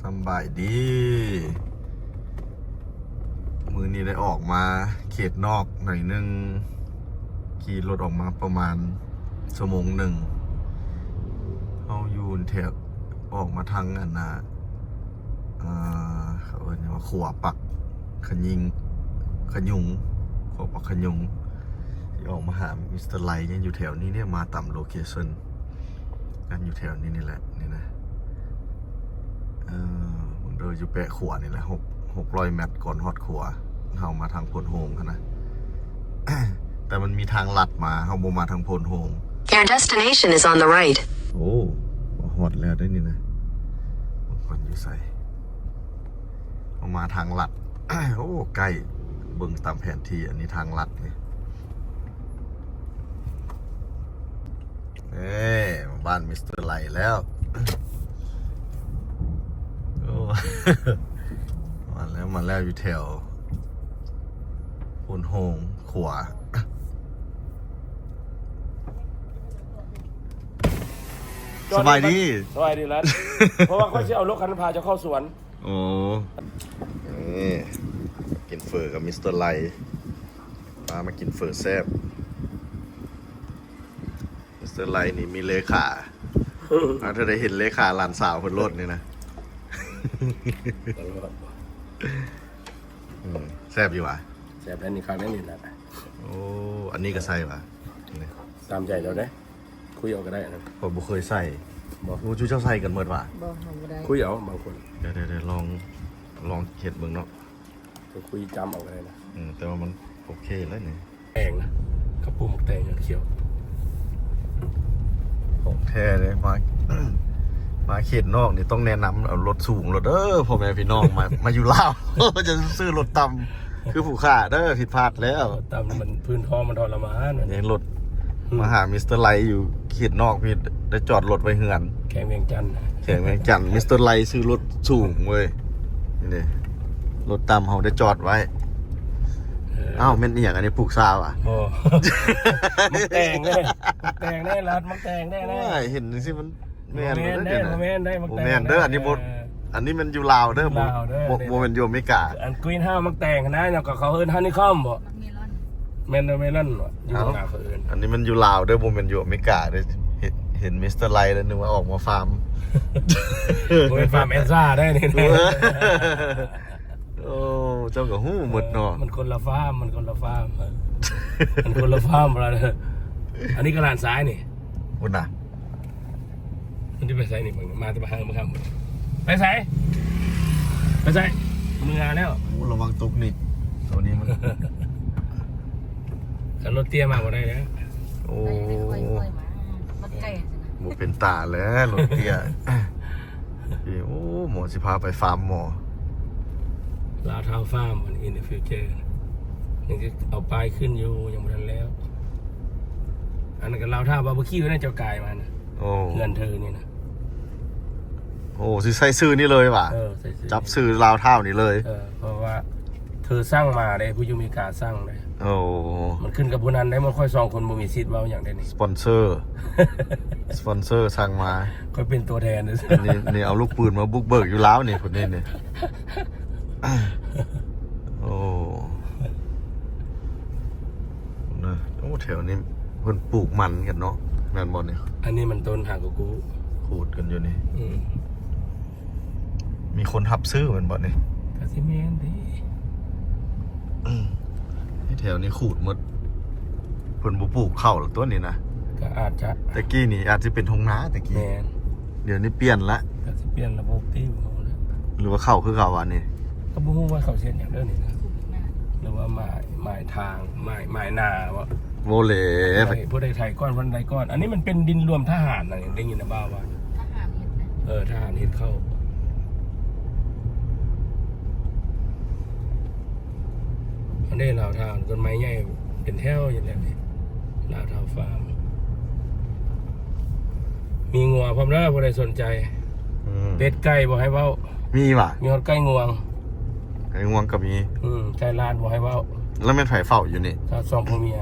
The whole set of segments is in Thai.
สบายดีมือนี้ได้ออกมาเขตนอกหน่อยนึงขี่รถออกมาประมาณชั่วโมงหนึ่งเอาอยู่แถวออกมาทางอันน่ะเขาเรียกว่าขัวปักขยิงขยุงขัวปักขยุงที่ออกมาหามิสเตอร์ไลท์อยู่แถวนี้เนี่ยมาต่ำโลเคชั่นกันอยู่แถวนี้นี่แหละนี่นะโดยอยู่แปะขวานี่แหละ600 เมตรก่อนฮอดขวาเข้ามาทางโพนโฮงกันนะ แต่มันมีทางลัดมาเข้าโมมาทางโพนโฮง Your destination is on the right. โอ้ฮอดแล้วได้นี่นะคนอยู่ใส่เอามาทางลัด โอ้ใกล้เบิ่งตามแผนที่อันนี้ทางลัดนี่บ้านมิสเตอร์ไลแล้วโอ้ มาแล้วอยู่แถวโพนโฮงขวาสบายดีรัฐ เพราะว่าเขาจะเอารถคันพาจะเข้าสวน โอ้นี่กินเฟอร์กับมิสเตอร์ไลมากินเฟอร์แซ่บมิสเตอร์ไลนี่มีเลขาถ้าได้เห็นเลขาหลานสาวคนรถนี่นะแซ่บอยู่วะ แซ่บแล้วนี่ครั้งนี้นี่แหละ โอ้อันนี้ก็ใส่วะ ตามใจเราได้คุยเอาก็ได้นะ ผมบ่เคยใส่บอกรู้ชูเจ้าใส่กันเมื่อวะ บ่ทำบ่ได้ คุยเอาบางคน เดี๋ยวลองเห็ดเบิ่งเนาะ จะคุยจำเอาก็ได้นะ แต่ว่ามันโอเคแล้วนี่ แตงนะกระปุกแตงเขียว ของแท้เลยมาเขตนอกนี่ต้องแนะนำเอารถสูงรถพ่อแม่พี่น้องมาอยู่ลาว จะซื้อรถต่ำคือผู้ข่าผิดพลาดแล้ว ตามมันพื้นท้องมันทรมาน นี่รถมาหามิสเตอร์ไลอยู่เขตนอกพี่ได้จอดรถไว้เฮือน แข่งเวียงจันทร์ แข่งแม่งจันมิสเตอร์ไลซื้อรถสูงเว้ยนี่รถต่ำเขาได้จอดไว้อ้าวเม็นอีหยังอันนี้ปลูกซาวอ่ะ โอ้มักแตงแน่รัฐมักแตงแน่ เห็นสิมันแม่น ได้แม่นได้มักแตง แม่นอันนี้มันอยู่ลาวโมเมนต์อยู่อเมริกา อันกรีนห้ามักแตงนะเนาะก็เขาเอิ้นฮันนี่คอมบ่ เมลอน แม่นอยู่หน้าเขาเอิ้น อันนี้มันอยู่ลาวโมเมนต์อยู่อเมริกาเห็นมิสเตอร์ไลแล้วนึกว่าออกมาฟาร์ม บ่เป็นฟาร์มแอนซ่าได้นี่นะ โอ้เจ้าก็ฮู้หมดเนาะ มันคนละฟาร์มมันคนละฟาร์มเราอันนี้ก็ลานซ้ายนี่ คุณน่ะ มันจะไปไสนี่มึงมาจะมาหามึงครับไปไสมึงงานแล้ว ระวังตกนี่ตัวนี้มัน ขับรถเตี้ยมากกว่าได้แล้ว โอ้ ค่อยๆมามันใกล้สินะ หมูเป็นตาแล้วรถเตี้ยโอ้หมอสิพาไปฟาร์มหมอ ลาวเท้าฟาร์มมันอินเดอะฟิวเจอร์ยังจะเอาป้ายขึ้นอยู่ยังไม่ทันแล้วอันนั้นก็ลาวเท้าบาร์บีคิวน่าจะกายมานะ โอ้ เงินเธอนี่นะ โหสิใส่ซื้อนี่เลยว่ะ ใส่ซื้อ จับซื้อราวเท่านี่เลย เพราะว่าเธอสร้างมาได้ผู้ยุมีการสร้างได้ โอ้ มันขึ้นกับผู้นั้นได้มันค่อยซองคนบ่มีสิทธิ์เว้าอย่างได้นี่ สปอนเซอร์สั่งมา ค่อยเป็นตัวแทนนะ นี่เอาลูกปืนมาบุกเบิกอยู่แล้วนี่คนนี้เนี่ยโอ้นะโอ้แถวนี้เพิ่นปลูกมันกันเนาะแม่นบ่เนี่ย อันนี้มันต้นหางกู ขูดกันอยู่นี่มีคนทับซื้อแม่นบ่เนี่ย กาซิเมนดิ ที่แถวนี้ขูดหมดเพิ่นบ่ปลูกข้าวหรอกตัวนี้นะ ก็อาจจะ ตะกี้นี่อาจจะเป็นทงนาตะกี้ แมน เดี๋ยวนี้เปลี่ยนละ ก็สิเปลี่ยนระบบที่เขาแล้ว หรือว่าเข้าคือเขาอันนี้ ก็บ่ฮู้ว่าเขาเช็ดอย่างเด้อนี่นะหรือว่าหมายทางหมายนาว่า โวเล่ ผู้ใดไทยก้อนวันใดก้อน อันนี้มันเป็นดินรวมทหารนะได้ยินนะบ้าว่า ทหารเห็นนะ ทหารเฮ็ดเข้าอันนี้ลาวทาวน์ต้นไม้ใหญ่เป็นแถวอย่างนี้นี่ลาวทาวน์ฟาร์มมีงัวพร้อมแล้วผู้ใดสนใจเป็ดไก่บ่ให้เว้า มีว่ะ มีฮอดไก่งวง ไอ้ง่วงก็มี ไก่ลานบ่ให้เว้า แล้วแม่นไผเฝ้าอยู่นี่ ถ้าสองผัวเมีย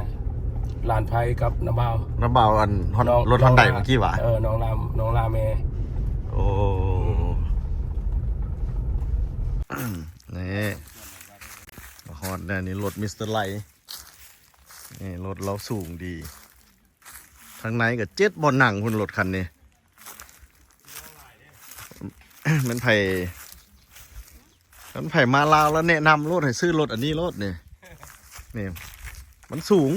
ลานไผกับน้าบ่าว น้าบ่าวอันรถฮอนไดเมื่อกี้ว่ะ น้องลาเม โอ้ นี่ฮอดแน่นี่รถมิสเตอร์ไลนี่รถเราสูงดีทางในก็เจ็ดบ่อหนังคุณรถคันนี้ มันไผ่มาลาวแล้วแนะนำรถให้ซื้อรถอันนี้รถนี่นี่มันสูง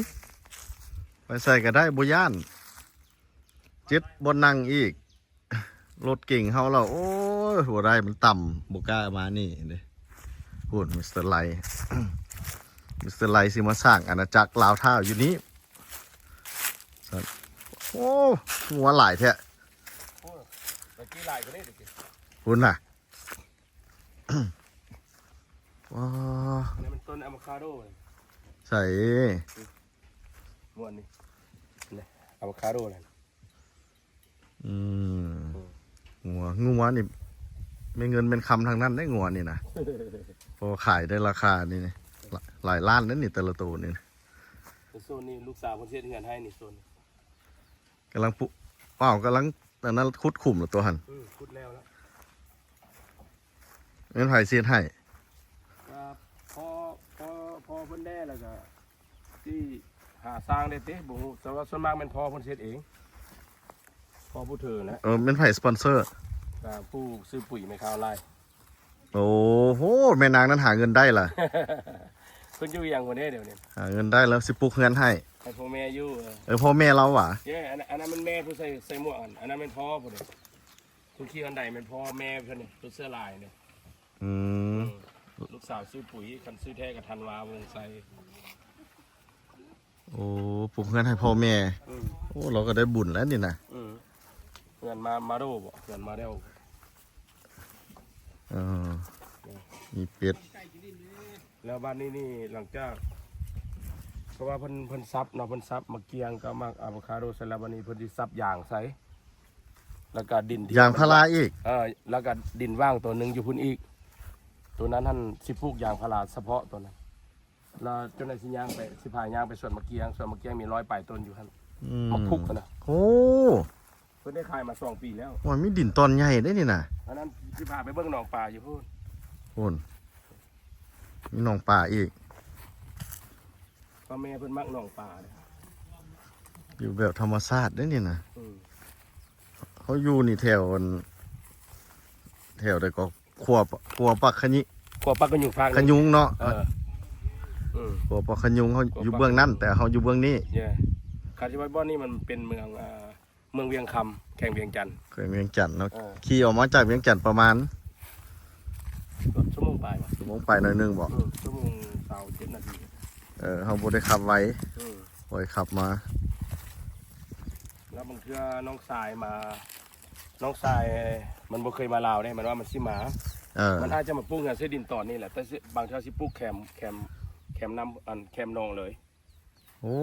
ไปใส่ก็ได้บ่ย่านเจ็ดบ่อนั่งอีกรถเก่งเฮาเราโอ้ยหัวได้มันต่ำบ่กล้ามานี่เด้พูดมิสเตอร์ไล มิสเตอร์ไลสิมาสร้างอาณาจักรลาวท่าอยู่นี้โอ้หัวหลายแท้ โอ้ยเมื่อกี้หลายคนนี้ดิ คุณน่ะ ว้า อันนี้มันต้นอะโวคาโดเลย ใส่ ม้วนนี่นี่อะโวคาโดเลย อืมงัวนี่ไม่เงินเป็นคำทางนั้นได้งัวนี่นะ พอขายได้ราคานี่นี่หลายล้านนั่นนี่แต่ละตัวนี่ ในโซนนี้ลูกสาวคนเสียเงินให้นี่โซนนี้ กำลังปุเปล่ากำลังตอนนั้นคุดขุมหรือตัวหัน พูดแล้วแล้ว เงินไผ่เสียนให้ ครับพอเพิ่นได้แล้วก็ที่หาสร้างได้เต้บ่ฮู้แต่ว่าส่วนมากมันพอเพิ่นเฮ็ดเองพอผู้ถือนะ เป็นไผ่สปอนเซอร์ ก็ผู้ซื้อปุ๋ยไม่ข้าวไร่ โอ้โหแม่นางนั้นหาเงินได้ล่ะ เพิ่นอยู่อย่างคนนี้เดี๋ยวนี้ หาเงินได้แล้วสิปลุกเงินให้ ให้พ่อแม่อยู่ พ่อแม่เราหวะ อันนั้นมันแม่ผู้ใส่หมวกอันนั้นเป็นพ่อผู้เดียวคุณขี้อันใดเป็นพ่อแม่เพิ่นนี่ตัวเสื้อลายเนี่ย อืม ลูกสาวซื้อปุ๋ยคันซื้อแท้กับธันวาวงไซ โอ้ปลุกเงินให้พ่อแม่โอ้เราก็ได้บุญแล้วนี่นะ เงินมาโดบ่เงินมาเด้ว เออมีเป็ด แล้วบ้านนี้นี่หลังจากเพราะว่าเพิ่นซับเนาะเพิ่นซับมะเกียงก็มักอะโวคาโดเสร็จแล้ววันนี้เพิ่นสิซับยางใส่แล้วก็ดินที่ ยางพาราอีก แล้วก็ดินว่างตัวหนึงอยู่พุ่นอีก ตัวนั้นท่านสิปลูกยางพาราเฉพาะตัวนั้นแล้วจนในสิย่างไปสิพายางไปสวนมะเกียงสวนมะเกียงมี100ปลายต้นอยู่หั่นมะพุกกันนะ โอ้ เพิ่นได้ขายมา2 ปีแล้ว มันมีดินตอนใหญ่ได้นี่นะ อันนั้นสิพาไปเบิ่งหนองป่าอยู่พุ่น โอนมีหนองป่าอีก พ่อแม่เพิ่นมักหนองป่าเนี่ย อยู่แบบธรรมชาติได้นี่นะ อืม เขาอยู่นี่แถวใดก็ขัวปักขยิ กว่าปักก็อยู่ภาค ขยุงเนาะ Ừ. ขัวปักขยุงเขาอยู่เบื้องนั้นแต่เขาอยู่เบื้องนี้ Yeah. คาที่ว่าบ้านนี่มันเป็นเมืองเวียงคำแข่งเวียงจันทร์ เคยเวียงจันทน์เนาะ เออ ขี่ออกมาจากเวียงจันทน์ประมาณ ชั่วโมงปลายป่ะ ชั่วโมงไปหน่อยหนึงบอก ชั่วโมง7 นาที เขาบ่ได้ขับไว้ อืม ปล่อยขับมา แล้วบางเทื่อน้องทรายมันบ่เคยมาลาวได้มันว่ามันสิมา มันอาจจะมาปลูกงานเสดินตอนนี้แหละแต่บางเทื่อสิปลูกแคมน้ำแคมนองเลย โอ้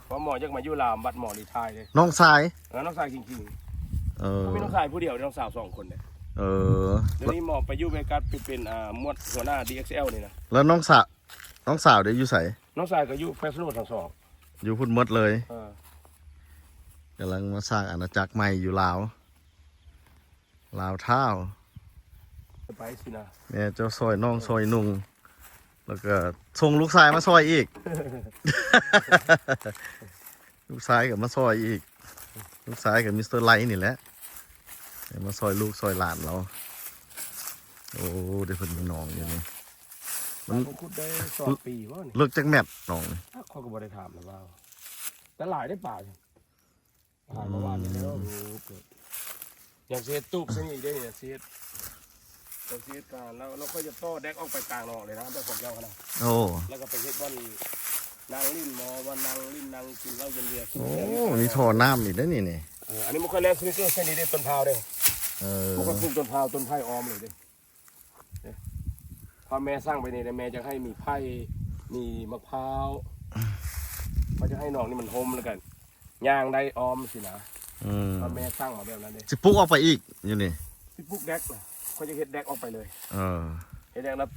เพราะหมอยังมาอยู่ลาวบัดหมอรีไทายเลย น้องทราย น้องทรายจริง เออ ๆมีน้องทรายผู้เดียวน้องสาว2 คนเนี่ย เออ เดี๋ยวนี้หมอไปอยู่เวกัสไปเป็นหมวดหัวหน้า DXL นี่นะ แล้วน้องสาวเดี๋ยวอยู่ใส่ น้องทรายก็อยู่แฟชั่นโนทั้งสอง อยู่พุ่นหมดเลย เออก ำลังมาสร้างอาณาจักรใหม่อยู่ลาวเท่า ไปสินะ แม่เจ้าซอยน้องซอยนุ่งแล้วก็ส่งลูกชายมาซอยอีก ลูกชายกับมาซอยอีก ลูกชายกับมิสเตอร์ไลท์นี่แหละมาซอยลูกซอยหลานเราโอ้เดี๋ยวเพิ่นมีน้องอย่างนี้ มันคุดได้2 ปีวะนี่ เลิกจากแมทน้อง เขาก็บ่ได้ถามหรือว่าแต่หลายได้ป่าผ่านมาว่านี่แล้วอย่างเสียตูบซะนี่ได้เนี่ยเสียการแล้วก็จะต่อแดกออกไปกลางนอกเลยนะแบบของเจ้าขนาด โอ้ แล้วก็ไปเฮ็ดวันนางลิ้นหมอวันนางลิ้นนางกินเหล้ากินเบียร์ โอ้มีท่อน้ำอีกแล้วนี่ อันนี้มันค่อยแรงสนิทเส้นนี้ได้ต้นพาวเด้ เออ พวกก็ปลูกต้นพาวต้นไผ่ออมเลยเด้พอแม่สร้างไปนี่แม่จะให้มีไผ่มีมะพร้าวเขาจะให้น้องนี่มันโฮมแล้วกันย่างได้ออมสินะพอแม่สร้างมาแบบนั้นเด้ สิปุ๊กออกไปอีกอยู่นี่ ที่ปลูกแดกนะเขาจะเฮ็ดแดกออกไปเลย เออ เฮ็ดแดกแล้ว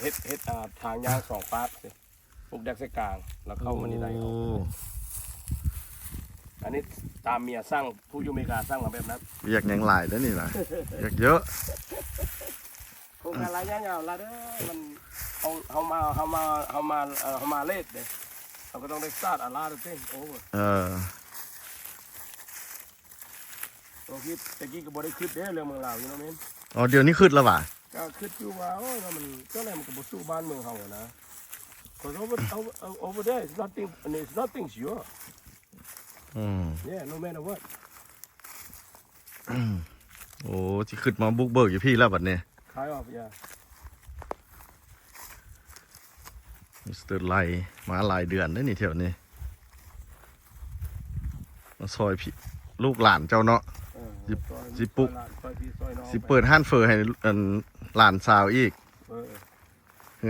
เฮ็ดทางยาง2 ปาร์ตสิปลูกแดกใส่กลางแล้วเข้ามานี่ได้ออกอันนี้ตามเมียสร้างผู้อยู่อเมริกาสร้างมาแบบนั้น เรียกยังหลายแล้วนี่นะเรียกเยอะ โอ้ งการรายยาวๆละเด้อมันเอามาเล่ดเด้เราก็ต้องได้สร้างอาลาเต้นโอ้ตัวคิดตะกี้ก็บ่ได้คิดเด้เรื่องเมืองลาวอยู่เนาะแม่น อ๋อเดี๋ยวนี้ขึ้นแล้วว่ะ ก็คิดอยู่ว่าโอ้ยมันก็ไหนมันก็บ่สู้บ้านเมืองเฮาอะนะ because over there it's nothing sure yeah no matter what โอ้ที่ขึ้นมาบุกเบิกอยู่พี่แล้วบัดนี้ ขายออกอย่า มิสเตอร์ไลมาหลายเดือนได้นี่เที่ยวนี้มาซอยพี่ลูกหลานเจ้าเนาะสิปุกสิเปิดห้านเฟอร์ให้หลานสาวอีก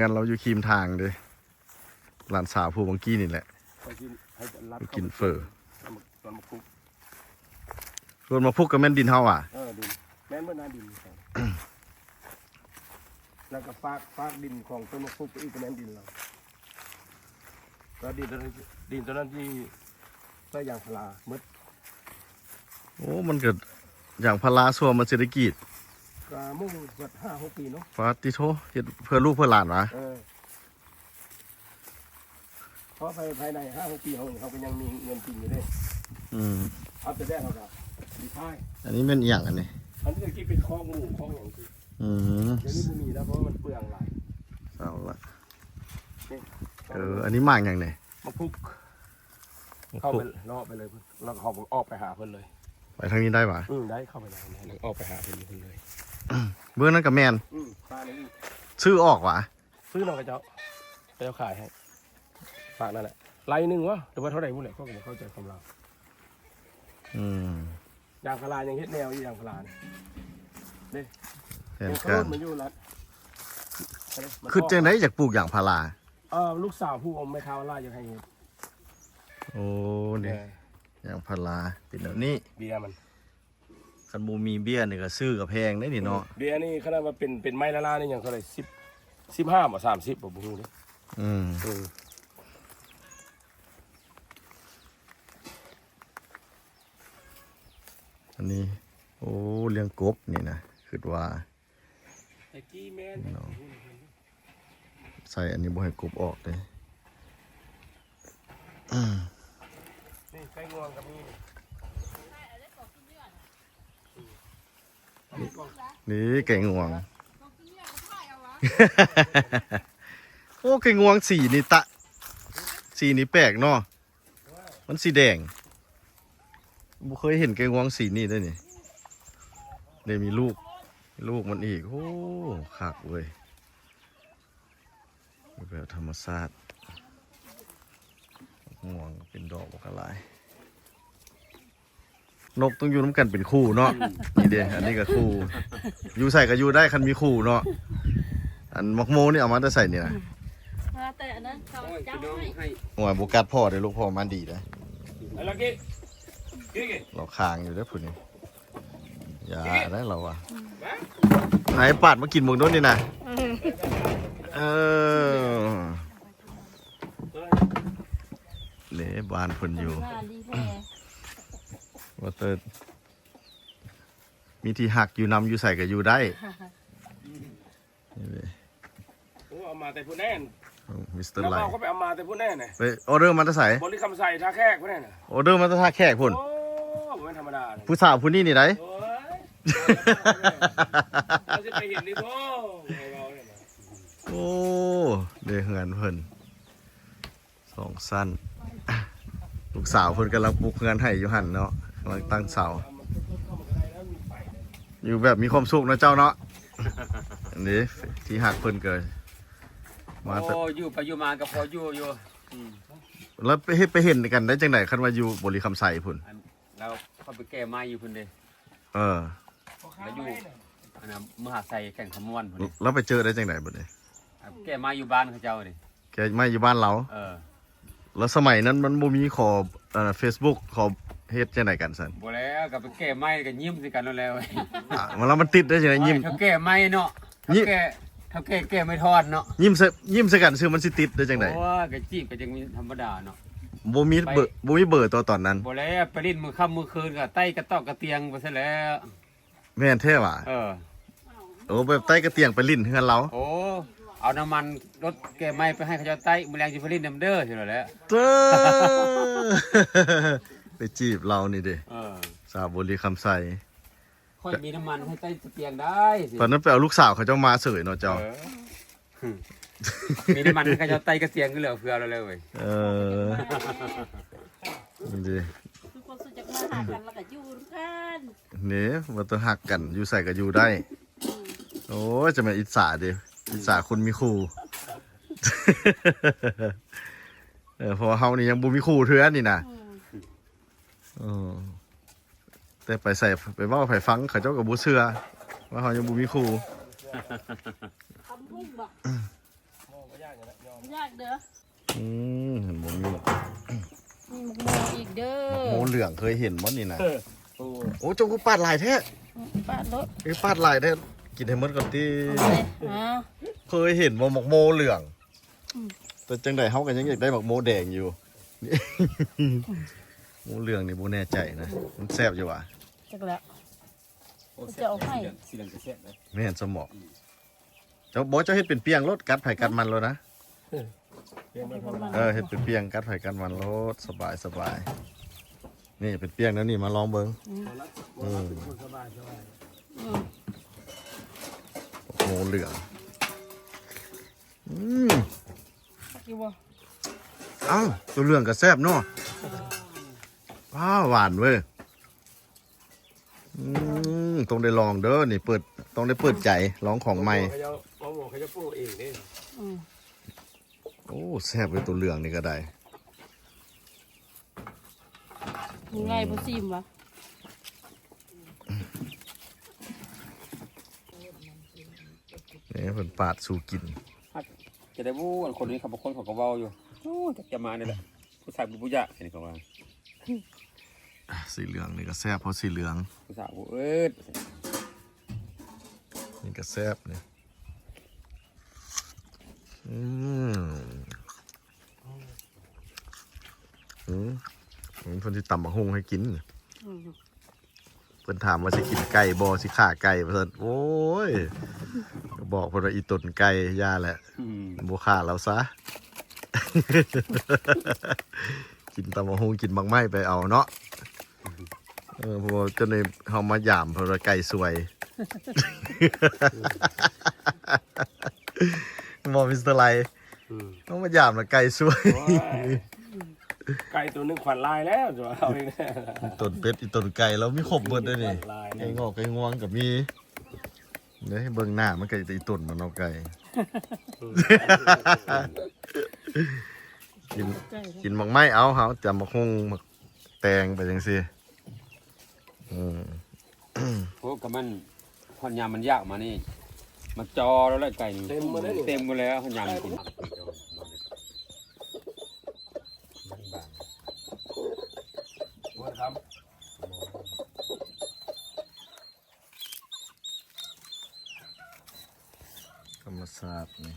งั้นเราอยู่คีมทางเด้หลานสาวผู้บังกี้นี่แหละไปกินเฟอร์ส่วนมาพุกกับแม่นดินเฮาอ่ะดินแม่นบ่น่าดินแล้วก็ฟากดินของต้นมะพุกอีกก็แม่นดินเราแล้วดินตัวนั้นที่ใส่ยางพาราหมด โอ้มันเกิดอย่างพาราส่วนมันเศรษฐกิจ ก็มุ่งเกิด5-6 ปีเนาะฟาติโทเฮ็ดเพื่อลูกเพื่อหลานวะเพราะภายใน5-6 ปีเขาก็ยังมีเงินกินอยู่ด้วยเอาแต่แรกเขาก็ดีท้ายอันนี้เป็นอย่างอันนี้อันนี้คิดเป็นคลองหมู่คลองอย่างคือเดี๋ยวนี้มันมีแล้วเพราะมันเปลืองหลายเอาละอันนี้มากอย่างไหนมาพุกเข้าไปเลาะไปเลยแล้วเขาออกไปหาเพิ่นเลยไปทางนี้ได้ปะได้เข้าไปได้ออกไปหาเพิ่นเลย เบื้องนั้นกับแมนซื้อออกวะซื้อน้องกระเจ้าขายให้ฝากนั่นแหละไรนึงวะแต่ว่าเท่าไหร่มุ่งแหละเขาก็เข้าใจความเรายางพารายังเฮ็ดแนวอยู่ยางพาราเนี่ยยังต้นมันอยู่แล้วคือจังได๋อยากปลูกอย่างพาราลูกสาวผู้อมไม่ท้าล่ายังให้เฮ็ดโอ้เนี่ยอย่างพาราเป็นแบบนี้เบียร์มันคันบูมีเบี้ยนี่ก็ซื้อกับแพงได้นี่เนาะเบียร์นี่ขนาดว่าเป็นไม้ละนี่อย่างเท่าไหร่15บ่30บ่ฮู้นี่อันนี้โอ้เลี้ยงกบนี่นะคิดว่าใส่อันนี้บ่ให้กบออกเลยนี่ไก่งวงกับมีนี่ไก่งวงโอ้ไก่งวงสีนี่สีนี่แปลกเนาะมันสีแดงบุเคยเห็นไก่งวงสีนี่ได้นี่เดี๋ยวมีลูกมันอีกโอ้ขักเว้ยแบบธรรมชาติงวงเป็นดอกบกอะไรนกต้องอยู่น้ำกันเป็นคู่เนาะนี่เด้อันนี้ก็คู่อยู่ใส่ก็อยู่ได้คันมีคู่เนาะอันมักโมนี่เอามาจะใส่เนี่ยแต่อันนั้นเขาเจ้าให้หัวบุกัดพ่อเดี๋ยวลูกพ่อมันดีเลย แล้วกิ๊กเราคางอยู่แล้วพุ่นนี่อย่าได้เราอะไหนปาดมากินหมึงโน้นนี่นะเละบ้านพุ่นอยู่ว่าเติร์มีที่หักอยู่นำอยู่ใส่กับอยู่ได้นี่เลยเอามาแต่ผู้แน่นมิสเตอร์ไลน์ก็ไปเอามาแต่ผู้แน่นไปออเดอร์มาจะใส่บริคำใส่ท่าแขกผู้แน่นออเดอร์มาจะท่าแขกพุ่นไม่ธรรมดาผู้สาวผู้นี่นี่ไรเราจะไปเห็นดิโโอ้เดือดเงินเพิ่นสองสั้นลูกสาวเพิ่นกำลังปลูกเงินให้อยู่หันเนาะกำลังตั้งเสาอยู่แบบมีความสุขนะเจ้าเนาะอันนี้ที่หักเพิ่นเกิดมาอยู่ไปอยู่มาก็พออยู่แล้วไปเห็นกันได้จังไหนคันว่าอยู่บริคำใส่พุ่นแล้วเขาไปแก้ไม้อยู่พุ่นเลยแล้วอยู่อันนั้นมหาไซแข่งขมวนพุ่นแล้วไปเจอได้จังไหนพุ่นเลยแก้ไม้อยู่บ้านเขาเจ้าดิแก้ไม้อยู่บ้านเราแล้วสมัยนั้นมันบ่มีขอFacebook ขอเฮ็ดจังไหนกันซั่นบ่แล้วก็ไปแก้ไม้ก็ยิ้มสิกันแล้วมันแล้วมันติดได้จังได๋ยิ้มเขาแก้ไม้เนาะเขาแก้ไม่ทอดเนาะยิ้มใส่กันซื่อมันสิติดได้จังได๋โอ้ก็จีบก็จังธรรมดาเนาะบ่มีเบอร์ตอนนั้นบ่แล้วไปลิ้นมื้อค่ำมื้อคืนก็ใต้กระตอกกระเตียงไปซะแล้วแม่นแท้ว่ะ โอ้แบบใต้กระเตียงไปลิ้นเฮือนเรา โอ้เอาน้ำมันรถแกไม่ไปให้เขาเจ้าใต้มือแรงจิฟลินน้ำเด้อใช่ไหม เจ้อ ไปจีบเรานี่เด้ เออ สาวบุรีคำใส ค่อยมีน้ำมันให้ใต้เตียงได้สิ ตอนนั้นไปเอาลูกสาวเขาเจ้ามาเสยเนาะเจ้า เออมีน้ำมันให้เขาเจ้าใต้กระเตียงก็เหลือเฟือเราเลยเว้ย เออนี่ดิ ทุกคนสุดจากมาหากันแล้วก็อยู่กัน นี่มันต้องหักกันอยู่ใส่กับอยู่ได้ โอ้ยจะมาอิจฉาดิอิจฉาคนมีคู่ เพราะว่าเฮานี่ยังบ่มีคู่เทื่อนี่นะเออแต่ไปใส่ไปเว่าไปฟังเขาเจ้ากับบ่เชื่อว่าเฮายังบ่มีคู่ ทำพุ่งบ่ โอ้ก็ยากอยู่นะยอม ยากเด้อ เห็นบ่มี มีหมกโมอีกเด้อ โมเหลืองเคยเห็นบ่นี่นะ โอ้ โอ้จงกูปาดหลายแท้ ปาดรถ ไอ้ปาดหลายแท้กินให้หมดก่อนติ เอาเลยอ้าว เคยเห็นบ่หมกโมเหลืองแต่จังได๋เฮาก็ยังอยากได้หมกโมแดงอยู่ โมเหลืองนี่บ่แน่ใจนะมันแซ่บอยู่ว่ะ จักแล้วจะเอาให้ สีเหลืองจะแซ่บเลย แม่นสมองเจ้าบ่เจ้าเฮ็ดเป็นเปียงรถกัดไผกัดมันแล้วนะ เรียนมาทำไม เฮ็ดเป็นเปียงกัดไผกัดมันรถสบายสบายนี่เป็นเปียงแล้วนี่มาลองเบิ่ง คนสบาย อืม โมเหลือง อยู่บ่ เอ้าตัวเหลืองก็แซ่บเนาะว้าวหวานเว้ยต้องได้ลองเด้อนี่เปิดต้องได้เปิดใจลองของใหม่ เขาจะเขาจะปลูกเองนี่ อืม โอ้แซ่บเลยตัวเหลืองนี่ก็ได้ ยังไงบ่ซิมวะ นี่เพิ่นปาดสู่กิน จะได้วู้คนนี้เขาบอกคนเขาก็เว้าอยู่โอ้จะมาเนี่ยแหละผู้ชายบุญยะเห็นเขาว่า สีเหลืองนี่ก็แซ่บเพราะสีเหลือง ผู้สาวเอิด นี่ก็แซ่บนี่มันเพิ่นที่ตำมะฮงให้กิน อืม เพิ่นถามว่าสิกินไก่บ่สิฆ่าไก่เพิ่นโอ้ยก็บอกเพิ่นว่าอีตนไก่ย่าแหละบ่ฆ่าเราซะ กินตำมะฮงกินบักไม้ไปเอาเนาะเพราะว่าจนในเฮามาหยามเพิ่นว่าไก่สวย มอมิสเตอร์ไลต้องมาหยามว่าไก่สวย ไก่ตัวนึงขวัญลายแล้วจ้ะเอาเอง อีต้นเป็ดอีต้นไก่เรามีครบหมดเลยนี่ ลาย ไก่งอกไก่งวงกับมีเดี๋ยวให้เบิ่งหน้ามันไก่อีต้นมันเอาไก่ กิน ใกล้แล้ว กินมักไม้เอาเขาจำมักฮงมักแตงไปจังซี่ โอ้กับมันพอนยามมันยากมานี่มาจอแล้วแหละไก่นี่เต็มหมดแล้วพอนยามกิน ครับ ธรรมศาสตร์นี่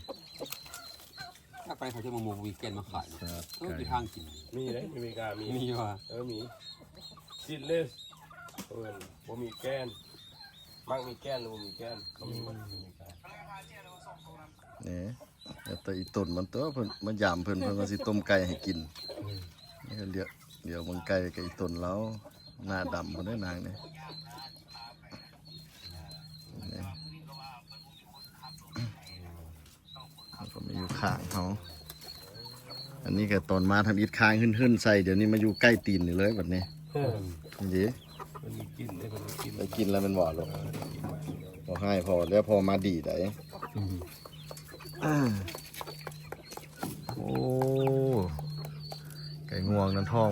ถ้าไปเขาจะมาโมวีแกนมาขาย ศาสตร์ ก็ ไก่ มีทางกิน มีเลยอเมริกามี มีว่ะ มีซิดเลสบ่มีแกนมักมีแกนหรือบ่มีแกนเขามีหมดอเมริกา นี่แต่อีต้นมันตัวเพิ่นมันยามเพิ่นก็สิต้มไก่ให้กินนี่ก็เดี๋ยวมันไก่กับอีต้นแล้วหน้าดำเพิ่นได้นางนี่นี่มันก็มีอยู่ข้างเขาอันนี้ก็ตอนมาทำอิฐค้างขึ้นๆใส่เดี๋ยวนี้มาอยู่ใกล้ตีนนี่เลยแบบนี้ยี มันมีกลิ่นได้มันมีกลิ่น ไปกินแล้วมันหวานหรอกพอให้พอแล้วพอมาดีได้โอ้ไก่งวงนั้นท้อง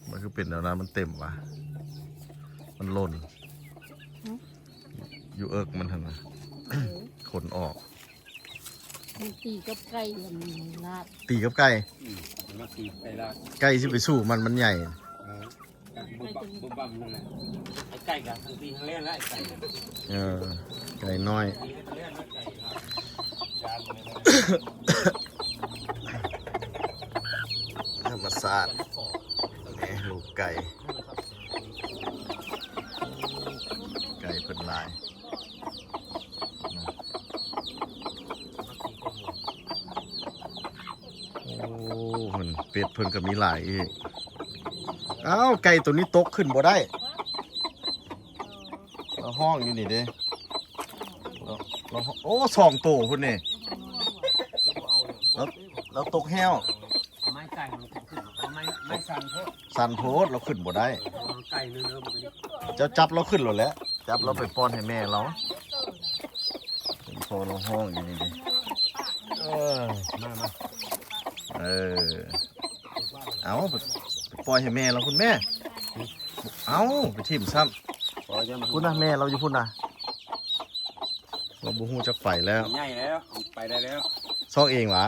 มันคือเป็นแล้วนะมันเต็มว่ะมันหล่นอยู่เอิกมันทันนะขนออก มันตีกับไก่มันลาด ตีกับไก่ มันมาตีไก่ละ ไก่ที่ไปสู้มันใหญ่ บุบบั่มนั่นแหละไอ้ไก่กับทั้งตีทั้งเล่นแล้วไอ้ไก่ ไก่น้อย ตีทั้งเล่นแล้วไก่ ธรรมศาสตร์นี่ลูกไก่ไก่เป็นลาย เป็ดเพิ่นก็มีหลายอีกเอ้าไก่ตัวนี้ตกขึ้นบ่ได้เราห้องอยู่นี่เด้เราโอ้2 ตัวพุ่นนี่แล้วตกแห้ว เอาไม้ไก่มันขึ้นเอาไม้สั่นโพด สันโพดเราขึ้นบ่ได้ เอาไก่เนื้อมันก็ เจ้าจับเราขึ้นหมดแล้วจับเราไปป้อนให้แม่เราพอเราห้องอยู่นี่ดิ มา เออเอาไปปล่อยให้แม่เราคุณแม่เอาไปทิ่มซ้ พอจะมา ำพุ่นนะแม่เราอยู่พุ่นนะเราบูฮูจะไปแล้ว ใหญ่แล้วไปได้แล้ว ซอกเองหวะ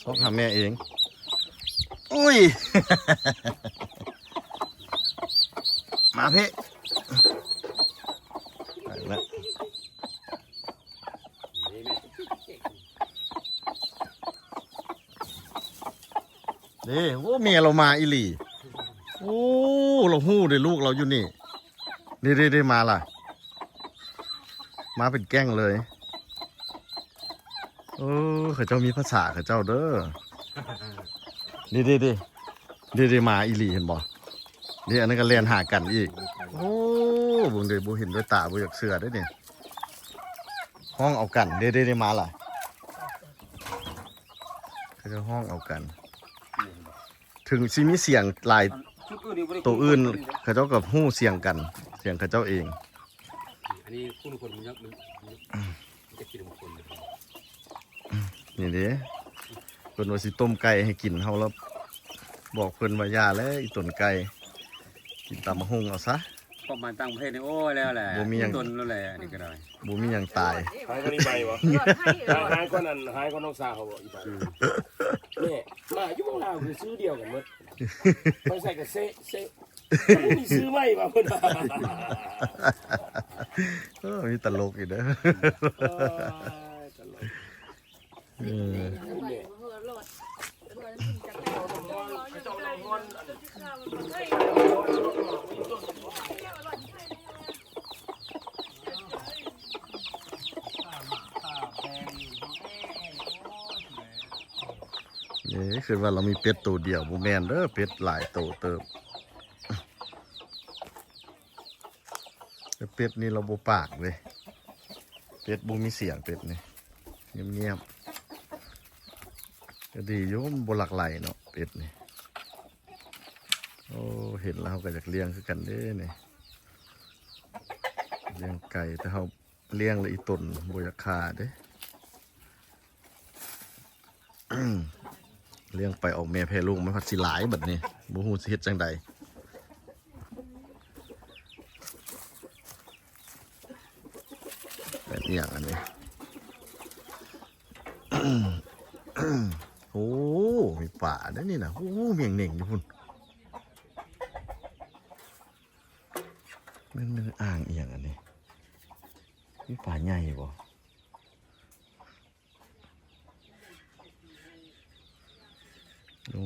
ซอกหาแม่เองอุ้ย มาพี่ไปแล้วนี่โอ้เมียเรามาอีหลีโอ้เราหู้เลยลูกเราอยู่นี่นี่มาล่ะมาเป็นแก้งเลยเขาเจ้ามีภาษาเขาเจ้าเด้อนี่มาอีหลีเห็นบ่นี่อันนั้นก็เรียนหากันอีกโอ้บุญเดบุเห็นด้วยตาบุอยากเสือได้เนี่ยห้องเอากันได้มาล่ะเขาจะห้องเอากัน ถึงซีมีเสียงหลายตัวอื่นเขาเจ้ากับหู้เสียงกันเสียงเขาเจ้าเอง อันนี้คุณคนมันเยอะมันจะกินคน นี่เด้เพิ่นว่าสิต้มไก่ให้กินเฮาแล้วบอกเพิ่นว่าอย่าแล้วอีต้นไก่กินตามมะฮุ่งเอาซะ ก็มาตั้งประเทศนี่โอ้แล้วแหละต้นแล้วแหละนี่ก็ได้ บ่มีหยังตาย หายคนนี้ไปวะหายคนนั้นหายคนน้องสาวเขาบอกอีไปเนี่ยมาอยู่บ้านเราคือซื้อเดียวกันหมดไปใส่กับเซ่มีซื้อไหมวะเพื่อน มีตลกอีกเด้อเออนี่คือว่าเรามีเป็ดตัวเดียวบ่แม่นเด้อเป็ดหลายตัวเติบแต่เป็ดนี่เราบ่ปากเว้ยเป็ดบ่มีเสียงเป็ดนี่เงียบๆก็ดีอยู่มันบ่หลักไหลเนาะเป็ดนี่โอ้เห็นแล้วเขาก็อยากเลี้ยงคือกันเด้นี่เลี้ยงไก่แต่เขาเลี้ยงเลยอีต้นบ่อยากฆ่าเด้ เลี้ยงไปออกแม่แพร่ลูกมันพัดสิหลายแบบนี้บ่ฮู้สิเฮ็ดจังใดแบบนี้อย่างอันนี้ โอ้มีป่าด้วยนี่นะโอ้เมียงเหน่งอยู่พุ่นมันอ่างอีหยังอันนี้มีป่าใหญ่บ่โอ้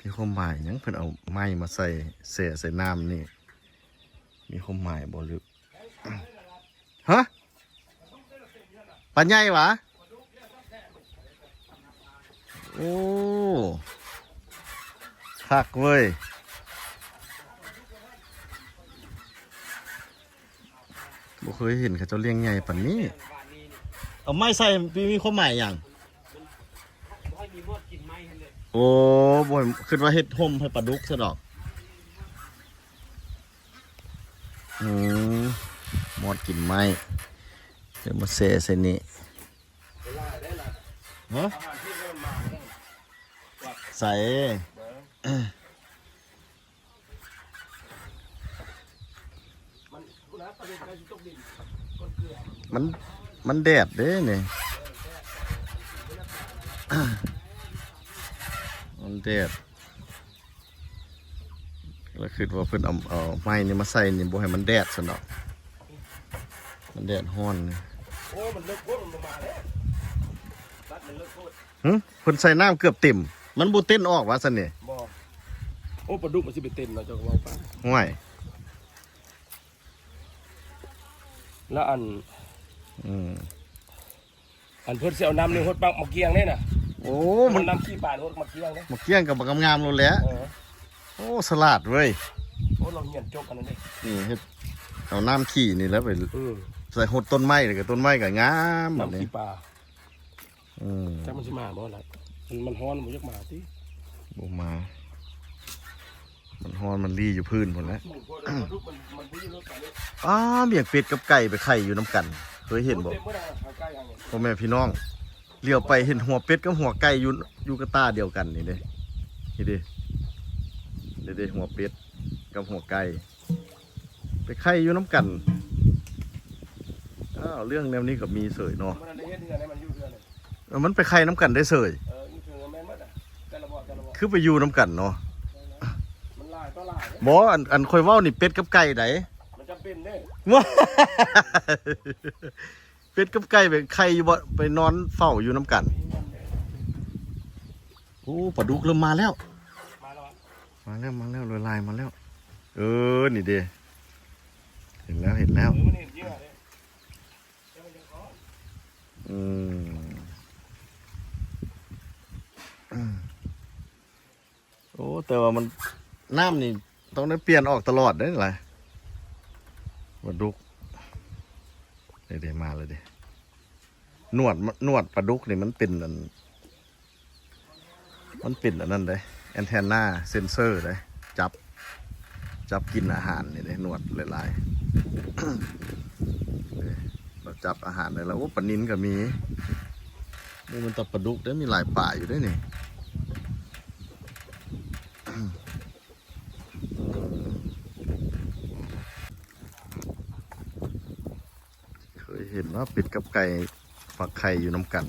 มีความหมายหยังเพิ่นเอาไม้มาใส่เสียใส่น้ำนี่มีความหมายบ่หรือฮะปลาใหญ่หวะโอ้คักเว้ยบ่เคยเห็นเขาเจ้าเลี้ยงใหญ่ปานนี้เอาไม้ใส่มีความหมายหยังโอ้บ่คิดว่าเฮ็ดห่มให้ปลาดุกซะดอกหมดกินไม้เดี๋ยวมาเสใส่นี่ฮะใส่มันแดดเด้นี่มันแดดแล้วคือว่าเพิ่นเอาไม้นี่มาใส่นี่บ่ให้มันแดดซะเนาะมันแดดร้อนนี่ โอ้มันเลิกโคตรมันมาแล้วรัดมันเลิกโคตร เพิ่นใส่น้ำเกือบเต็มมันบ่เต้นออกว่าซั่นนี่ บ่โอ้ปลาดุกมันสิไปเต้นเราจะว่าป้า ห่วย แล้วอันเพิ่นสิเอาน้ำในหดปักมาเกียงนี่น่ะ โอ้ มั มัน น นำขี้ป่าโนดมาเคี่ยงเนี่ย มาเกี้ยงกับบักงามๆโลดแหล้วโอ้สลัดเว้ย โอ้เราเหียนจบกันนั่นเอง นี่เฮ็ดเอาน้ำขี้นี่แล้วไปใส่หดต้นไม้เลยกับต้นไม้กับงามแบบ น้ำ นี้ ขี้ป่า อืม แต่มันสิมาบ่ล่ะมันฮ้อนมันยักมาติ บ่มา มันฮ้อนมันรีอยู่พื้นหมดแล้ว มันดีรถไปเลย อ้าเมียงเป็ดกับไก่ไปไข่อยู่น้ำกันเคยเห็นบ่ เต็มบ่ได้ทางใกล้อันนี้ พ่อแม่พี่น้องเลี้ยวไปเห็นหัวเป็ดกับหัวไก่อยู่กระตาเดียวกันนี่เด้นี่เด้นี่เด้หัวเป็ดกับหัวไก่ไปไข่อยู่น้ำกันอ้าวเรื่องแนวนี้ก็มีเสยเนาะ มันได้เฮ็ดเฮือนให้มันอยู่เฮือนเลย มันไปไข่น้ำกันได้เสย อยู่เฮือนแม่นหมดอ่ะแต่ละบ่ คือไปอยู่น้ำกันเนาะ มันหลายต่อหลายเนี่ย บ่อันคอยเว้านี่เป็ดกับไก่ได มันจำเป็นเด้ ว้า เป็ดกับไก่ไปไข่อยู่บ่ไปนอนเฝ้าอยู่น้ำกันโอ้ปลาดุกเริ่มมาแล้ว มาแล้ว มาแล้วลอยลายมาแล้ว นี่เด้เห็นแล้ว มันเห็นเยอะเด้แต่มันยังขอ โอ้แต่ว่ามันน้ำนี่ต้องได้เปลี่ยนออกตลอดได้ไหมปลาดุกเดี๋ยวมาเลยเด้นวดปลาดุกนี่มันเป็นอันนั้นเด้แอนเทนนาเซนเซอร์เด้จับกินอาหารนี่เด้นวดหลายๆ เราจับอาหารได้แล้วว่าปลานินก็มีนี่มันตับปลาดุกได้มีหลายป่าอยู่ด้วยนี่ เคยเห็นว่าเป็ดกับไก่ฝักไข่อยู่น้ำกัน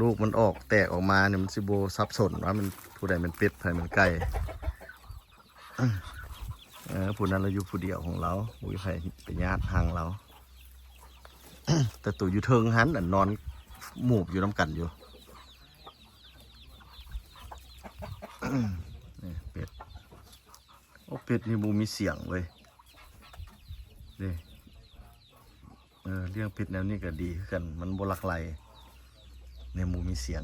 ลูกมันออกแตกออกมาเนี่ยมันสิโบซับสนว่ามันผู้ใดเป็นเป็ดใครเป็นไก่ ผู้นั้นเราอยู่ผู้เดียวของเราบุยไผ่เป็นญาติทางเรา แต่ตัวอยู่เทิงหันนอนหมูบอยู่น้ำกันอยู่ นี่เป็ดโอ้เป็ดนี่บูมีเสียงเว้ยนี่เรื่องเป็ดแนวนี้ก็ดีขึ้นกันมันบลักไลในบูมีเสียง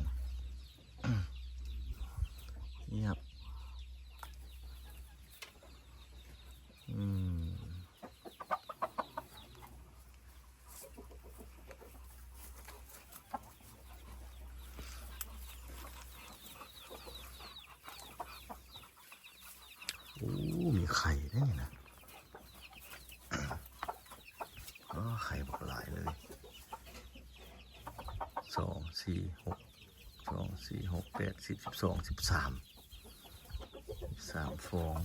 นี่ครับโอ้มีไข่ด้วยนี่นะไข่บอกหลายเลย2 4 6 2 4 6 8 10 12 13 3 ฟอง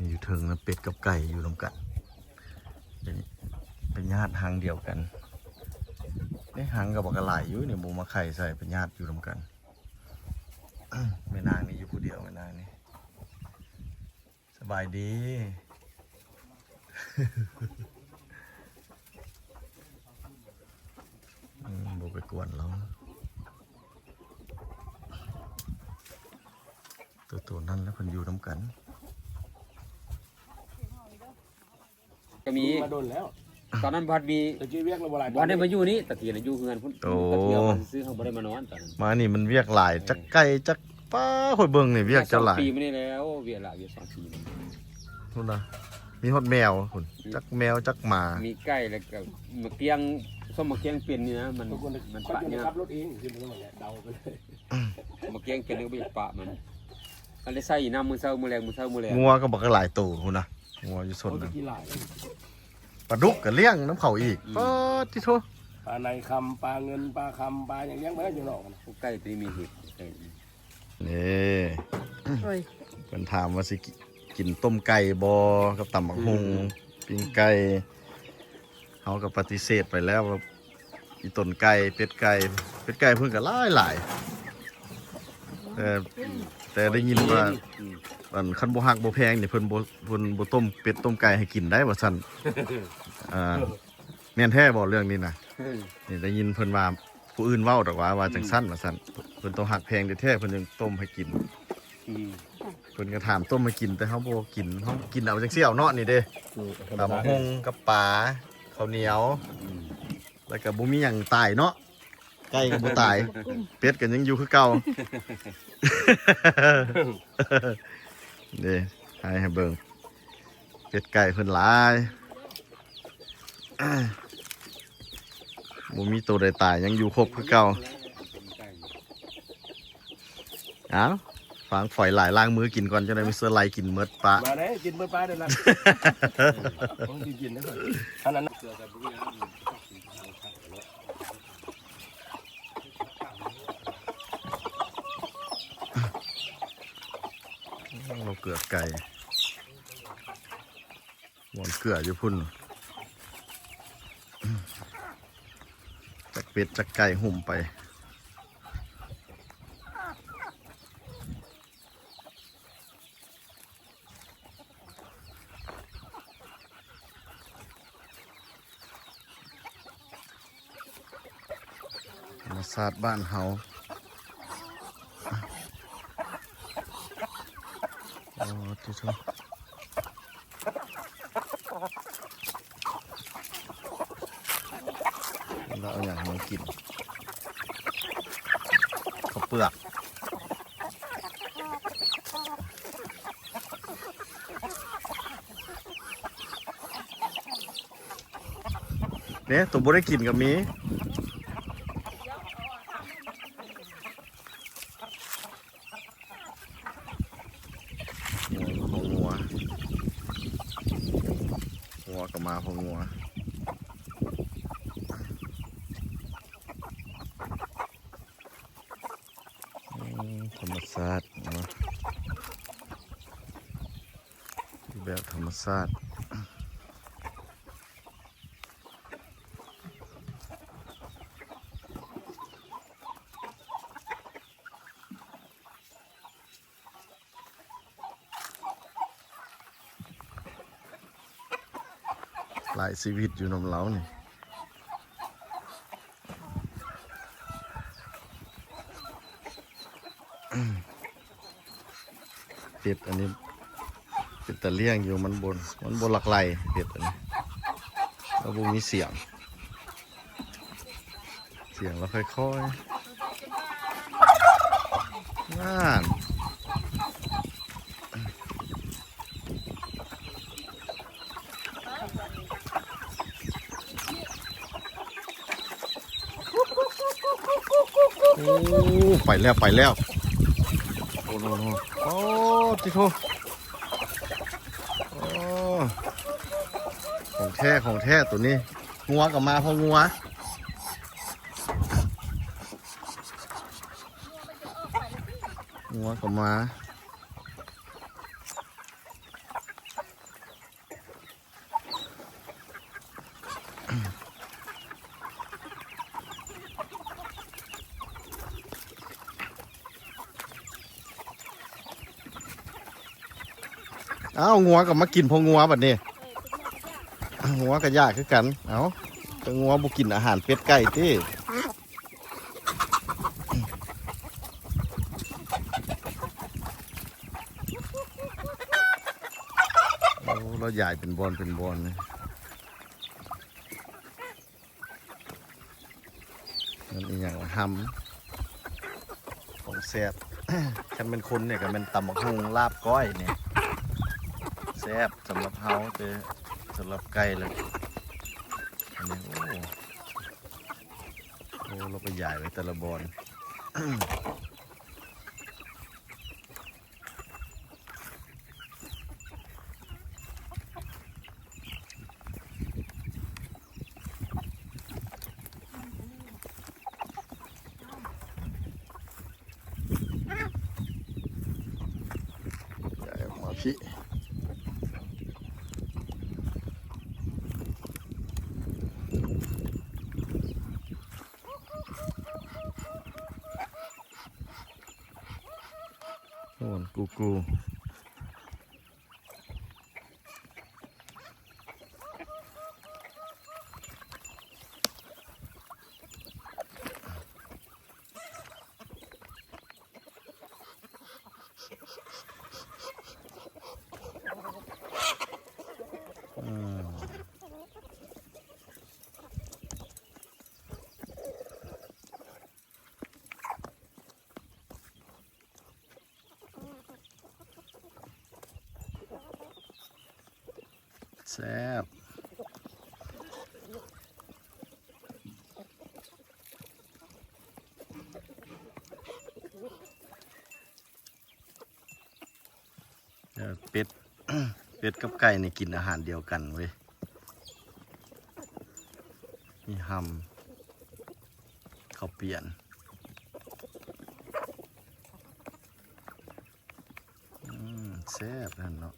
อยู่เทิงนะเป็ดกับไก่อยู่รวมกันเป็นญาติหางเดียวกันนี่หางกับบอกกระไหลอยู่เนี่ยบูมาไข่ใส่เป็นญาติอยู่รวมกัน แม่นางนี่อยู่ผู้เดียวแม่นางนี่สบายดี บูไปกวนเราตัวนั้นแล้วคนอยู่น้ำกัน ก็มี มาโดนแล้ว ตอนนั้นพัดมี ตะกี้เวียกเราบ่หลาย วันได้มาอยู่นี่ตะเกียนอยู่เฮือนพุ่นตะเกียนมันซื้อเขาบ่ได้มานอนตอนนั้น มานี่มันเวียกหลายจักไก่จักป้าหอยเบิงนี่เวียกจะหลาย ปีไม่ได้แล้วเวียหลายเวีย2 ปี นู่นนะมีฮอดแมวคุณจักแมวจักหมา มีไก่แล้วก็มะเกียงส้มมะเกียงเป็นนี่นะมัน มัน ปะ จะ เนี่ย ขับรถเองคือมันต้องอย่างเดาไปเลย มะเกียงเป็นก็ไปปะมันอันนี้ใส่น้ำมือเช้ามือแรงมือเช้ามือแรง งัวก็บอกก็หลายตัวคุณนะงัวอยู่สน โอ้ตะ นะ กี้หลาย ปลาดุกกับเลี้ยงน้ำเขาอีกป้าที่โท ปลาในคำปลาเงินปลาคำปลาอย่างเลี้ยงไม่ได้อยู่หรอกนะ พวกไก่ตัวนี้มีเห็ดไก่ นี่ โอ้ย เป็นถามว่าสิกินต้มไก่บอกับตำบักฮุงปิ้งไก่เขาก็ปฏิเสธไปแล้วว่าอีต้นไก่เป็ดไก่เพิ่งก็หลายแต่ได้ยินว่าอันคันบ่ฮักบ่แพงนี่เพิ่นบ่ต้มเป็ดต้มไก่ให้กินได้ว่าซั่นแม่นแท้บ่เรื่องนี้นะนี่ได้ยินเพิ่นว่าผู้อื่นเว้าดอกว่าจังซั่นว่าซั่นเพิ่นต้องฮักแพงแท้ๆเพิ่นจึงต้มให้กินเพิ่นก็ถามต้มให้กินแต่เฮาบ่กินเฮากินเอาจังซี่เอาเนาะนี่เด้ตำบักฮุงกับปลา ข้าวเหนียว แล้วก็บ่มีหยังตายเนาะไก่ก็บ่ตาย เป็ดก็ยังอยู่คือเก่า นี่ให้เบิ่งเป็ดไก่เพิ่นหลายบ่มีตัวใดตายยังอยู่ครบคือเก่าเอ้าฟังฝอยหลายล้างมือกินก่อนจะได้มีเสื้อลายกินเมดปลา มาได้กินเมื่อป้าได้ละต้องกินนะอันนั้น เราเกลือไก่หวานเกลืออยู่พุ่นจักเป็ดจักไก่หุ่มไปมาสาดบ้านเฮาโอ้ที่ชมเราเอาอย่างมากินข้าวเปลือกเนี่ยตัวบ่ได้กินกับมีงัวกับมาพองัวธรรมชาติเนาะแบบธรรมชาติหลายชีวิตอยู่นำเล้านี่เป็ดอันนี้เป็ดตะเลี่ยงอยู่มันบนหลักไหลเป็ดอันนี้แล้วบุมีเสียงแล้วค่อยๆนั่นโอ้ไปแล้วโอ้โหโอ้ติโทโอ้ของแท้ตัวนี้งัวกับมาพองัวกับมางัวกับมากินพองัวบัดนี้งัวกับยากคือกันแต่งัวบุกินอาหารเป็ดไก่ที่เราใหญ่เป็นบอลเลยนั่นอีกอย่างว่าหำของแซ่บ กันเป็นคนเนี่ยกันเป็นตำบักหุ่งลาบก้อยเนี่ยแซ่บสำหรับเฮาแต่สำหรับไก่เลยอันนี้โอ้เราไปใหญ่ไว้แต่ละบอล ใหญ่ออกมาพี่โน่นกู อ แซ่บเป็ด เป็ดกับไก่นี่กินอาหารเดียวกันเว้ยมีหำเขาวเปลี่ยนแซ่บนั่นเนาะ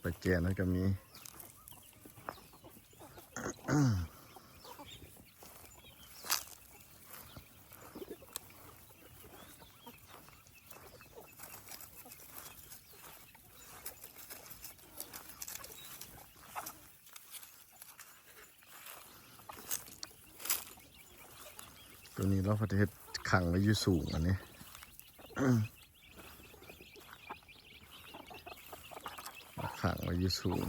ไปแก่นั่นก็มี ตัวนี้เราประเทศขังไว้อยู่สูงอันนี้ ขังไว้อยู่สูง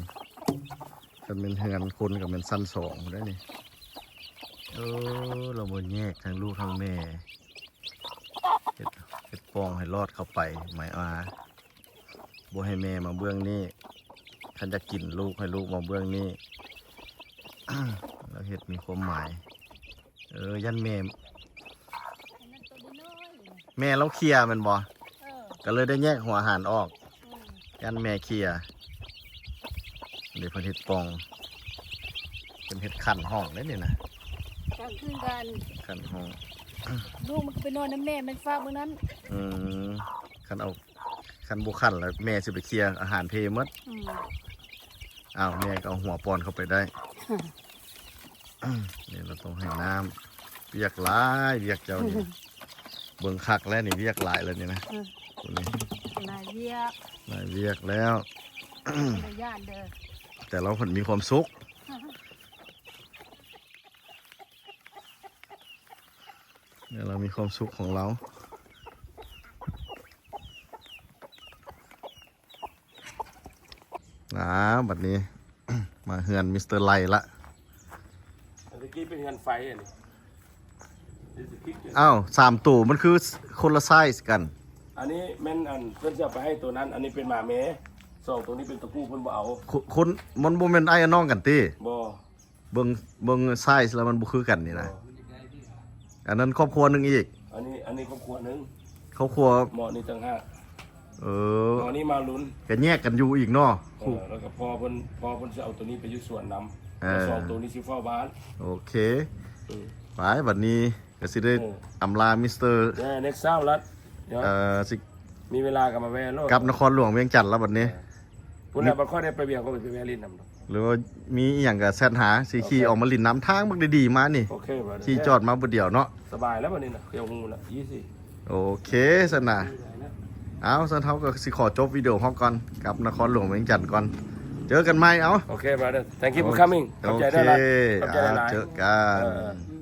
กันเป็นเฮือนคนกับเป็นสั้นสองได้นี่เราบนแยกทั้งลูกทั้งแม่เห็ดปองให้รอดเข้าไปหมายว่าบ่ให้แม่มาเบื้องนี้คันจะกินลูกให้ลูกมาเบื้องนี้ แล้วเห็ดมีความหมายยันแม่เราเคลียร์มันบ่ก็เลยได้แยกหัวอาหารออกยันแม่เคลียร์เดี๋ยวเพิ่นเห็ดปองเป็นเห็ดขันห้องได้นี่นะ กลางคืนกัน ขันห้อง ลูกมันไปนอนน้ำแม่มันฝากมื้อนั้น ขันบุขันแล้วแม่สิไปเคลียร์อาหารเพหมด อ้าวแม่ก็เอาหัวปอนเข้าไปได้ นี่เราต้องให้น้ำเวียกหลายเวียกเจ้านี่ เบิ่งคักแล้วนี่เวียกหลายแล้วนี่นะตัวนี้ นายเวียก หลายเวียกแล้ว ในย่านเด้อ แต่เราผลมีความสุขเนี่ยเรามีความสุขของเราบัดนี้ มาเฮือนมิสเตอร์ไลละ เมื่อกี้เป็นเงินไฟอันนี้ อ้าว3ตู่มันคือคนละไซส์กัน อันนี้แม่นอันเพื่อนจะไปให้ตัวนั้น อันนี้เป็นหมาแม่สองตัวนี้เป็นตัวผู้เพิ่นบ่เอา คนมันบ่แม่นไอ้น้องกันติ บ่ เบิ่งไซส์แล้วมันบ่คือกันนี่นะอันนั้นครอบครัวหนึงอีก อันนี้ครอบครัวหนึง ครอบครัว หมอนี่ต่างหาก หมอนี่มาลุ้น ก็แยกกันอยู่อีกเนาะ แล้วก็พอเพิ่นจะเอาตัวนี้ไปอยู่สวนนำ เออ แล้วสองตัวนี้สิเฝ้าบ้าน โอเค อืม ไปบัดนี้ก็สิได้อำลามิสเตอร์ เน็กซ์เศร้าแล้วเดี๋ยว สิ มีเวลากลับมาแวะโลด กลับนครหลวงเวียงจันทน์แล้วบัดนี้ พุ่นน่ะบ่ค่อยได้ไปเวียงก็ไปแวะลิ้นนำดอก หรือว่ามีอหย่างกับแซนหาสีขี่ออกมาลินน้ำทางบักได้ดีมานี่ โอเคบ่ ขี่จอดมาบ่เดียวเนาะ สบายแล้วบัดนี้น่ะเกี่ยวหูน่ะ20 โอเคสนะเอาสันเท่าก็สิขอจบวิดีโอฮอกก่อนกลับนครหลวงเวียงจันทน์ก่อน เจอกันไหมเอา โอเค brother thank you for coming ขอบใจได้ละขอบใจหลาย เจอกัน เออ